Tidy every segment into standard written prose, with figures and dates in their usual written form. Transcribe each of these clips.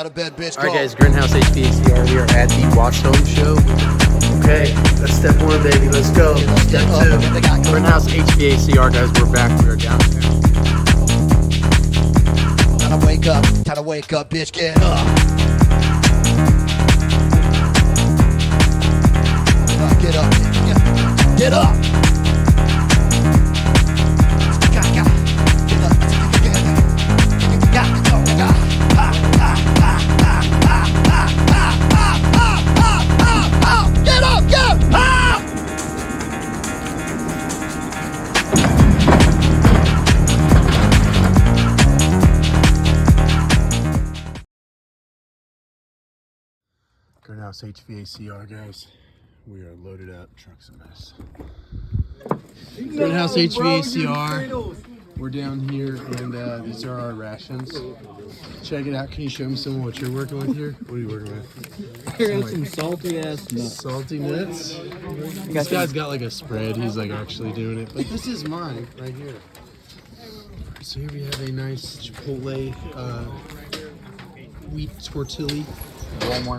out of bed, bitch. All right, guys, Greenhouse HVACR. We are at the Watch Home Show. Okay, that's step one, baby. Let's go. Step two. Greenhouse HVACR, guys. We're back. We are downtown. Time to wake up, bitch. Get up. Get up. Get up. Greenhouse HVACR, guys. We are loaded up. Truck's a mess. Greenhouse HVACR. We're down here, and these are our rations. Check it out. Can you show me some of what you're working with here? What are you working with? I got some salty ass nuts. Salty nuts? This guy's got like a spread. He's like actually doing it. But this is mine right here. So here we have a nice Chipotle wheat tortilla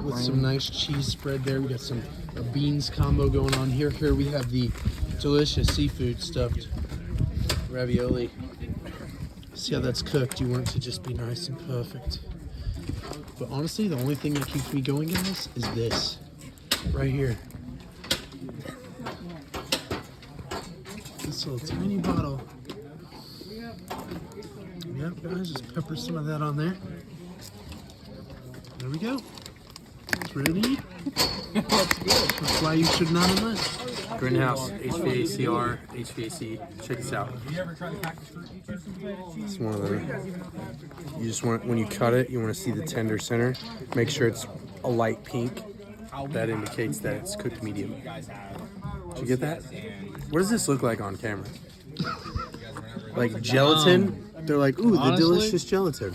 with some nice cheese spread there. We got some beans combo going on here. Here we have the delicious seafood stuffed ravioli. See how that's cooked. You want it to just be nice and perfect. But honestly, the only thing that keeps me going, guys, is this right here. This little tiny bottle. Yep, guys, just pepper some of that on there. There we go. It's ready to eat. That's good. That's why you should not have less. Greenhouse, HVACR, HVAC. Check this out. It's one of them. You just want, when you cut it, you want to see the tender center. Make sure it's a light pink. That indicates that it's cooked medium. Did you get that? What does this look like on camera? Like gelatin? They're like, ooh, honestly, the delicious gelatin.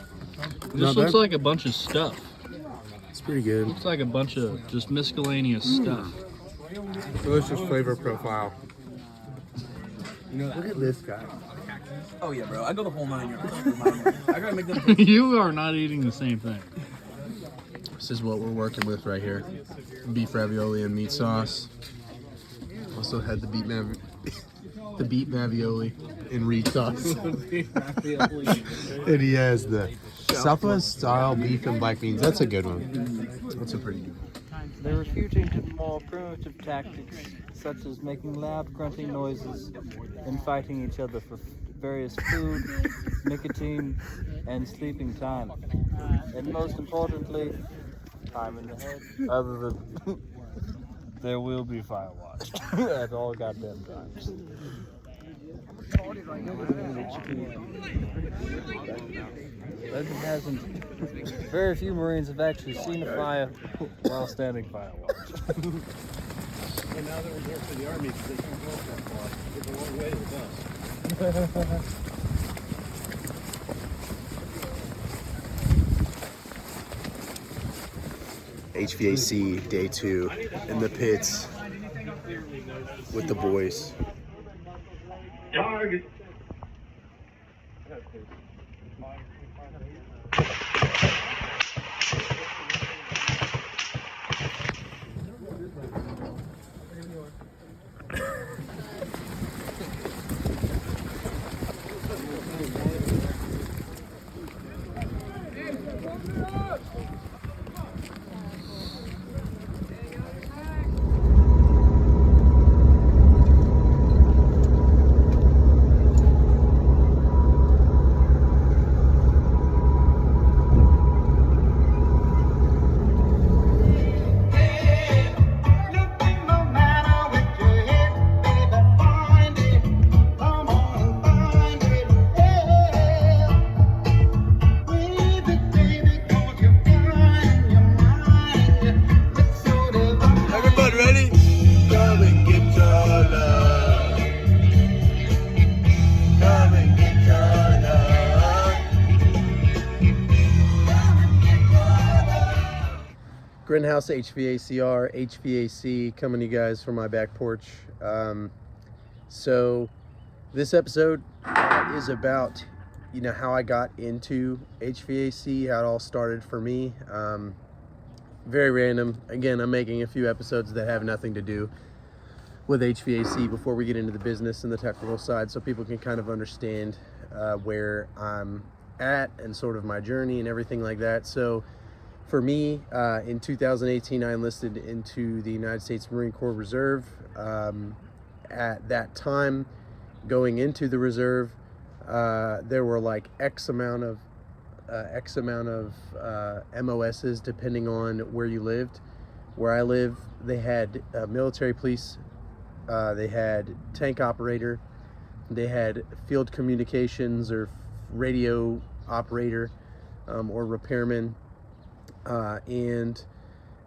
This looks like a bunch of stuff. It's pretty good. Looks like a bunch of just miscellaneous stuff. Delicious flavor profile. Look at this guy. Oh yeah, bro. I go the whole 9 yards. I gotta make them. You are not eating the same thing. This is what we're working with right here. Beef ravioli and meat sauce. Also had the beef ravioli and meat sauce. And he has the Southwest style beef and black beans. That's a good one. That's a pretty good one. They're refuting to more primitive tactics, such as making loud grunting noises and fighting each other for various food, nicotine, and sleeping time. And most importantly, time in the head. Other than there will be fire watch at all goddamn times. Legend hasn't. Very few Marines have actually seen a fire while standing fire watch. And now that we're here for the Army, because they can't go that far, it's a long way to the bus. HVAC day 2 in the pits with the boys. Target. Greenhouse HVACR, HVAC, coming to you guys from my back porch. So this episode is about how I got into HVAC, how it all started for me. Very random. Again, I'm making a few episodes that have nothing to do with HVAC before we get into the business and the technical side, so people can kind of understand where I'm at and sort of my journey and everything like that. So for me, in 2018, I enlisted into the United States Marine Corps Reserve. At that time, going into the reserve, there were like X amount of MOSs depending on where you lived. Where I live, they had military police, they had tank operator, they had field communications or radio operator, or repairman. And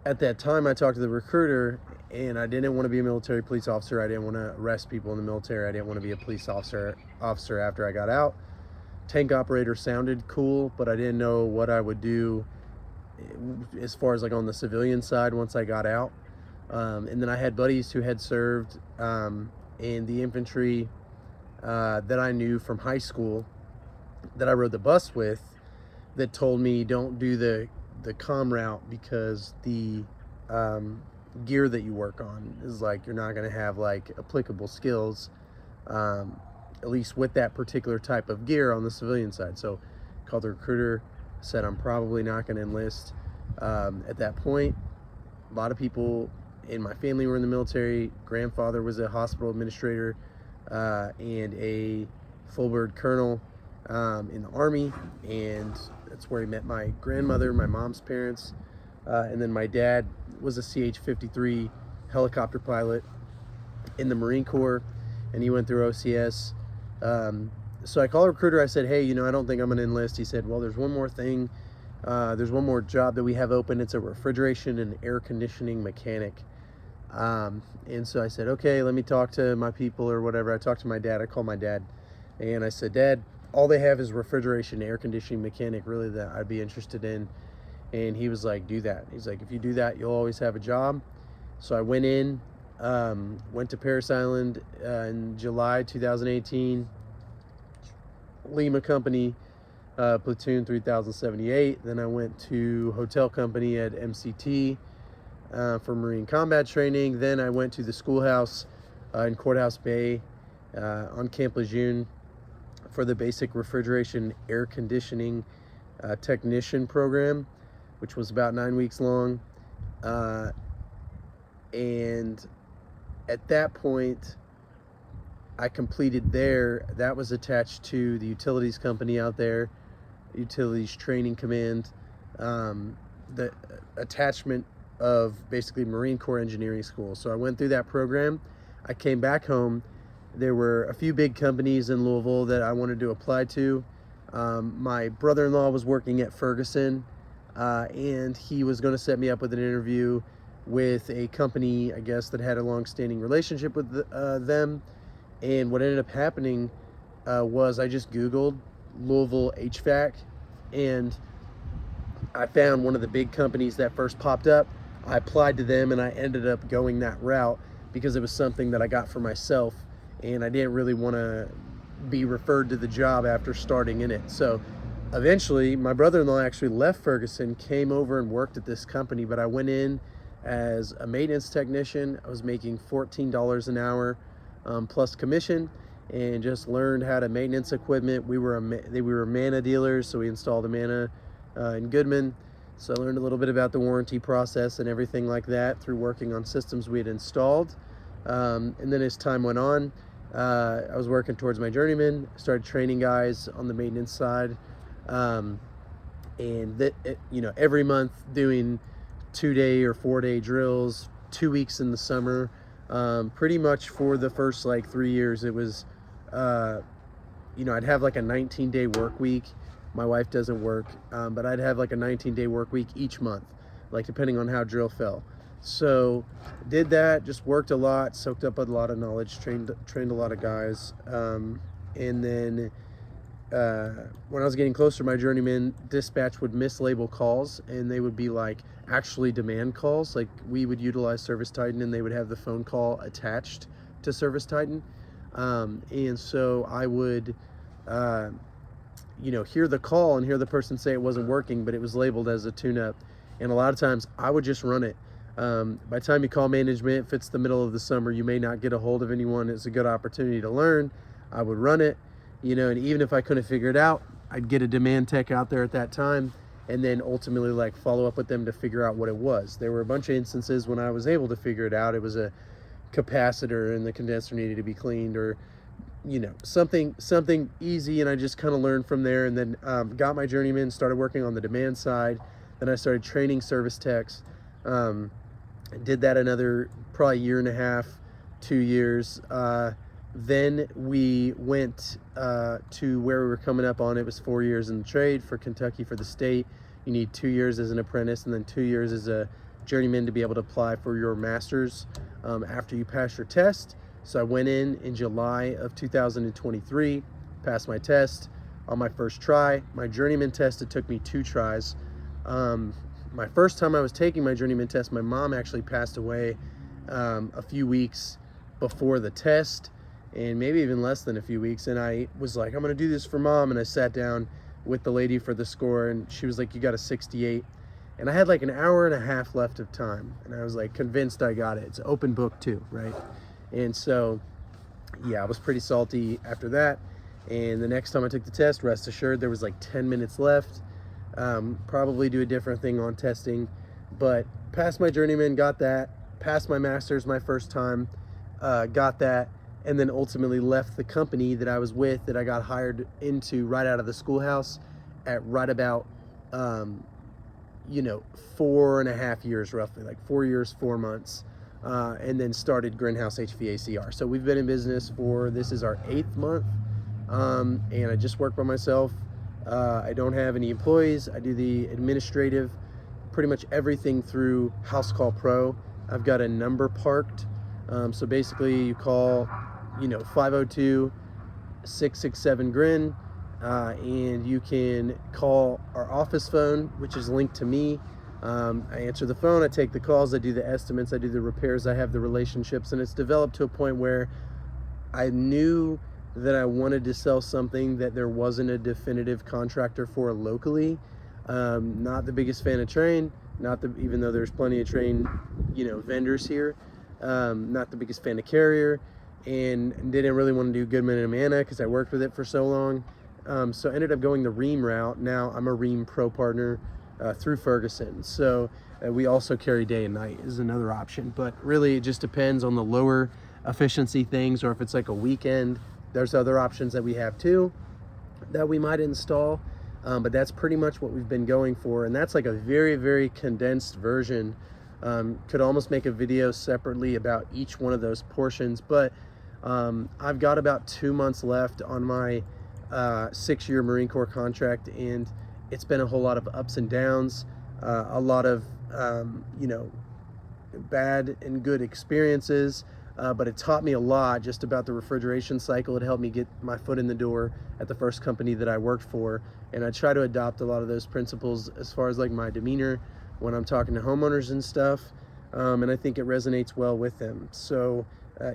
at that time, I talked to the recruiter, and I didn't want to be a military police officer. I didn't want to arrest people in the military. I didn't want to be a police officer after I got out. Tank operator sounded cool, but I didn't know what I would do as far as like on the civilian side once I got out. And then I had buddies who had served in the infantry that I knew from high school that I rode the bus with, that told me don't do the comm route because the gear that you work on is like, you're not going to have like applicable skills, at least with that particular type of gear on the civilian side. So called the recruiter, said I'm probably not going to enlist. At that point, a lot of people in my family were in the military. Grandfather was a hospital administrator and a full bird colonel in the Army, and that's where he met my grandmother, my mom's parents, and then my dad was a CH-53 helicopter pilot in the Marine Corps, and he went through OCS. So I called a recruiter. I said, hey, I don't think I'm going to enlist. He said, well, there's one more thing. There's one more job that we have open. It's a refrigeration and air conditioning mechanic. And so I said, okay, let me talk to my people or whatever. I talked to my dad. I called my dad, and I said, Dad, all they have is refrigeration, air conditioning mechanic, really, that I'd be interested in. And he was like, do that. He's like, if you do that, you'll always have a job. So I went in, went to Paris Island in July 2018, Lima Company, platoon 3078. Then I went to hotel company at MCT for Marine combat training. Then I went to the schoolhouse in Courthouse Bay on Camp Lejeune for the basic refrigeration air conditioning technician program, which was about 9 weeks long. And at that point, I completed there. That was attached to the utilities company out there, Utilities Training Command, the attachment of basically Marine Corps Engineering School. So I went through that program. I came back home. There were a few big companies in Louisville that I wanted to apply to. My brother-in-law was working at Ferguson, and he was going to set me up with an interview with a company, I guess, that had a long-standing relationship with them. And what ended up happening was I just Googled Louisville HVAC, and I found one of the big companies that first popped up. I applied to them, and I ended up going that route because it was something that I got for myself, and I didn't really want to be referred to the job after starting in it. So eventually, my brother-in-law actually left Ferguson, came over and worked at this company, but I went in as a maintenance technician. I was making $14 an hour plus commission, and just learned how to maintenance equipment. We were Mana dealers, so we installed a Mana in Goodman. So I learned a little bit about the warranty process and everything like that through working on systems we had installed. And then as time went on, I was working towards my journeyman, started training guys on the maintenance side, and every month doing 2-day or 4-day drills, 2 weeks in the summer. Pretty much for the first like 3 years, it was, I'd have like a 19-day work week. My wife doesn't work, but I'd have like a 19-day work week each month, like depending on how drill fell. So did that, just worked a lot, soaked up a lot of knowledge, trained a lot of guys. And then when I was getting closer to my journeyman, dispatch would mislabel calls, and they would be like actually demand calls. Like we would utilize Service Titan, and they would have the phone call attached to Service Titan. And so I would, hear the call and hear the person say it wasn't working, but it was labeled as a tune-up. And a lot of times I would just run it. By the time you call management, if it's the middle of the summer, you may not get a hold of anyone. It's a good opportunity to learn. I would run it, and even if I couldn't figure it out, I'd get a demand tech out there at that time, and then ultimately like follow up with them to figure out what it was. There were a bunch of instances when I was able to figure it out. It was a capacitor and the condenser needed to be cleaned, or something easy, and I just kind of learned from there. And then got my journeyman, started working on the demand side. Then I started training service techs. Did that another probably 1.5 years, 2 years. Then we went to where we were coming up on. It was 4 years in the trade for Kentucky. For the state, you need 2 years as an apprentice and then 2 years as a journeyman to be able to apply for your master's after you pass your test. So I went in July of 2023, passed my test on my first try. My journeyman test, it took me 2 tries. My first time I was taking my journeyman test, my mom actually passed away a few weeks before the test, and maybe even less than a few weeks. And I was like, I'm gonna do this for mom. And I sat down with the lady for the score, and she was like, you got a 68. And I had like 1.5 hours left of time. And I was like convinced I got it. It's open book too, right? And so, yeah, I was pretty salty after that. And the next time I took the test, rest assured, there was like 10 minutes left. Probably do a different thing on testing, but passed my journeyman, got that, passed my master's my first time, got that, and then ultimately left the company that I was with, that I got hired into right out of the schoolhouse at right about 4.5 years, roughly, like 4 years, 4 months, and then started Greenhouse HVACR. So we've been in business this is our 8th month, and I just work by myself. I don't have any employees. I do the administrative, pretty much everything through House Call Pro. I've got a number parked. So basically you call, 502-667-GRIN, and you can call our office phone, which is linked to me. I answer the phone, I take the calls, I do the estimates, I do the repairs, I have the relationships, and it's developed to a point where I knew that I wanted to sell something that there wasn't a definitive contractor for locally. Not the biggest fan of Trane, even though there's plenty of Trane, vendors here. Not the biggest fan of Carrier, and didn't really want to do Goodman and Amana because I worked with it for so long. So I ended up going the Rheem route. Now I'm a Rheem Pro partner through Ferguson. So we also carry day and night is another option, but really it just depends on the lower efficiency things, or if it's like a weekend. There's other options that we have too that we might install, but that's pretty much what we've been going for. And that's like a very, very condensed version. Could almost make a video separately about each one of those portions, but I've got about 2 months left on my 6-year Marine Corps contract, and it's been a whole lot of ups and downs, a lot of bad and good experiences. But it taught me a lot just about the refrigeration cycle. It helped me get my foot in the door at the first company that I worked for. And I try to adopt a lot of those principles as far as like my demeanor when I'm talking to homeowners and stuff. And I think it resonates well with them. So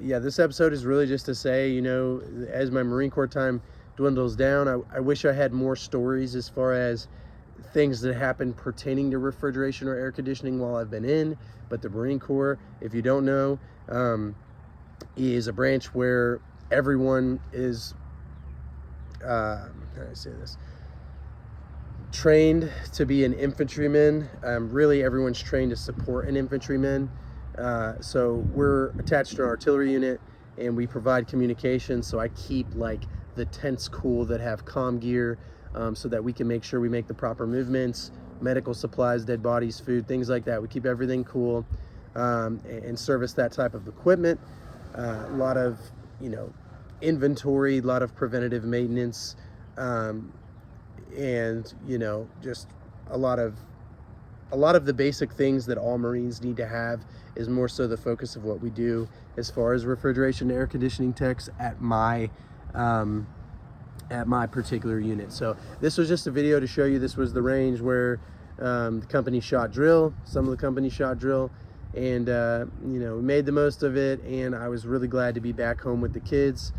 yeah, this episode is really just to say, as my Marine Corps time dwindles down, I wish I had more stories as far as things that happened pertaining to refrigeration or air conditioning while I've been in. But the Marine Corps, if you don't know, is a branch where everyone is, how do I say this, trained to be an infantryman. Really everyone's trained to support an infantryman. So we're attached to an artillery unit, and we provide communication. So I keep like the tents cool that have comm gear, so that we can make sure we make the proper movements, medical supplies, dead bodies, food, things like that. We keep everything cool, and service that type of equipment. A lot of, inventory, a lot of preventative maintenance, and, just a lot of the basic things that all Marines need to have is more so the focus of what we do as far as refrigeration and air conditioning techs at my particular unit. So this was just a video to show you this was the range where the company shot drill, some of the company shot drill, and we made the most of it. And I was really glad to be back home with the kids,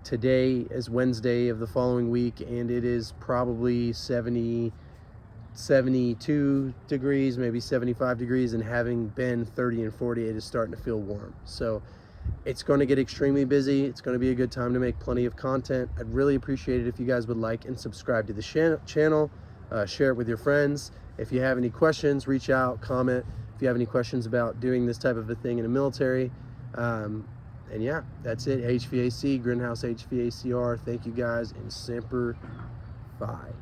today is Wednesday of the following week, and it is probably 72 degrees, maybe 75 degrees, and having been 30 and 40, it is starting to feel warm. So it's going to get extremely busy. It's going to be a good time to make plenty of content. I'd really appreciate it if you guys would like and subscribe to the channel, share it with your friends. If you have any questions, reach out, comment. If you have any questions about doing this type of a thing in the military. And yeah, that's it. HVAC, Greenhouse HVACR. Thank you guys, and Semper Fi.